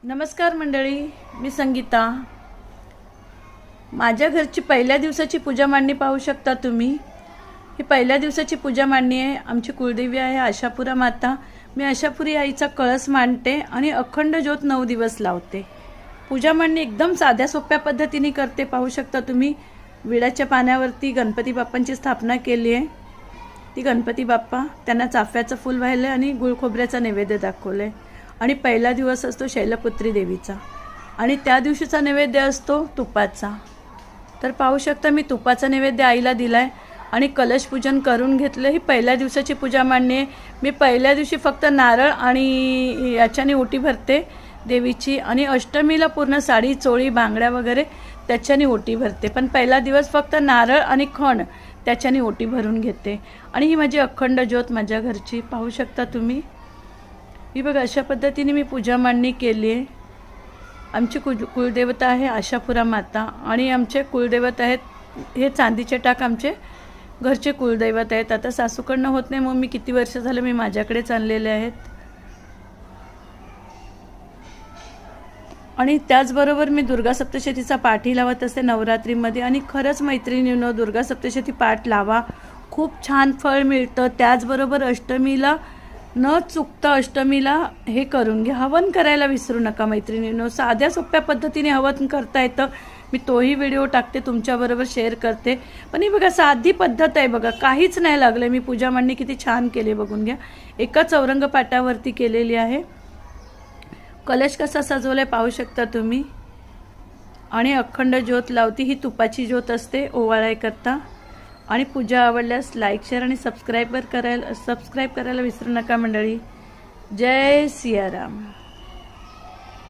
नमस्कार मंडळी, मी संगीता। माझ्या घरची पहिल्या दिवसाची पूजा मांडणी पाहू शकता तुम्ही। ही पहिल्या दिवसाची पूजा मांडणी आहे। आमची कुलदेवी आहे आशापुरा माता। मी आशापुरी आईचा कळस मांडते आणि अखंड ज्योत 9 दिवस लावते। पूजा मांडणी एकदम साध्या सोप्या पद्धतीने करते। पाहू शकता तुम्ही, विड्याच्या पाण्यावरती गणपती बाप्पांची स्थापना केली आहे। ती गणपती बाप्पा, त्यांना चाफ्याचं फूल वाहिले आणि गुळ खोबऱ्याचा नैवेद्य दाखवले। आणि पहिला दिवस असतो शैलपुत्री देवीचा आणि त्या दिवशीचा नैवेद्य असतो तुपाचा। तर पाहू शकता, मी तुपाचा नैवेद्य आईला दिलाय आणि कलश पूजन करून घेतलं। ही पहिल्या दिवसाची पूजा मांडणी आहे। मी पहिल्या दिवशी फक्त नारळ आणि याच्याने ओटी भरते देवीची, आणि अष्टमीला पूर्ण साडी चोळी बांगड्या वगैरे त्याच्याने ओटी भरते। पण पहिला दिवस फक्त नारळ आणि खण त्याच्याने ओटी भरून घेते। आणि ही माझी अखंड ज्योत माझ्या घरची पाहू शकता तुम्ही। ही बघा, अशा पद्धतीने मी पूजा मांडणी केली आहे। आमची कुलदेवता आहे आशापुरा माता आणि आमचे कुलदैवत आहेत हे चांदीचे टाक, आमचे घरचे कुलदैवत आहेत। आता सासूकडनं होत नाही, मग मी किती वर्ष झालं मी माझ्याकडेच आणलेले आहेत। आणि त्याचबरोबर मी दुर्गा सप्तशतीचा पाठही लावत असते नवरात्रीमध्ये। आणि खरंच मैत्रिणींनो, दुर्गा सप्तशती पाठ लावा, खूप छान फळ मिळतं। त्याचबरोबर अष्टमीला न चुकता अष्टमीला हे करून घ्या, हवन करायला विसरू नका मैत्रिणींनो। साध्या सोप्या पद्धतीने हवन करता येतं। मी तोही व्हिडिओ टाकते, तुमच्याबरोबर शेअर करते। पण ही बघा, साधी पद्धत आहे बघा, काहीच नाही लागलं। मी पूजा मांडणी किती छान केली बघून घ्या। एका चौरंग पाटावरती केलेली आहे। कलश कसा सजवलाय पाहू शकता तुम्ही। आणि अखंड ज्योत लावती, ही तुपाची ज्योत असते ओवाळाय करता। आणि पूजा आवडल्यास लाईक, शेअर आणि सबस्क्राईब करायला विसरू नका मंडळी। जय सियाराम।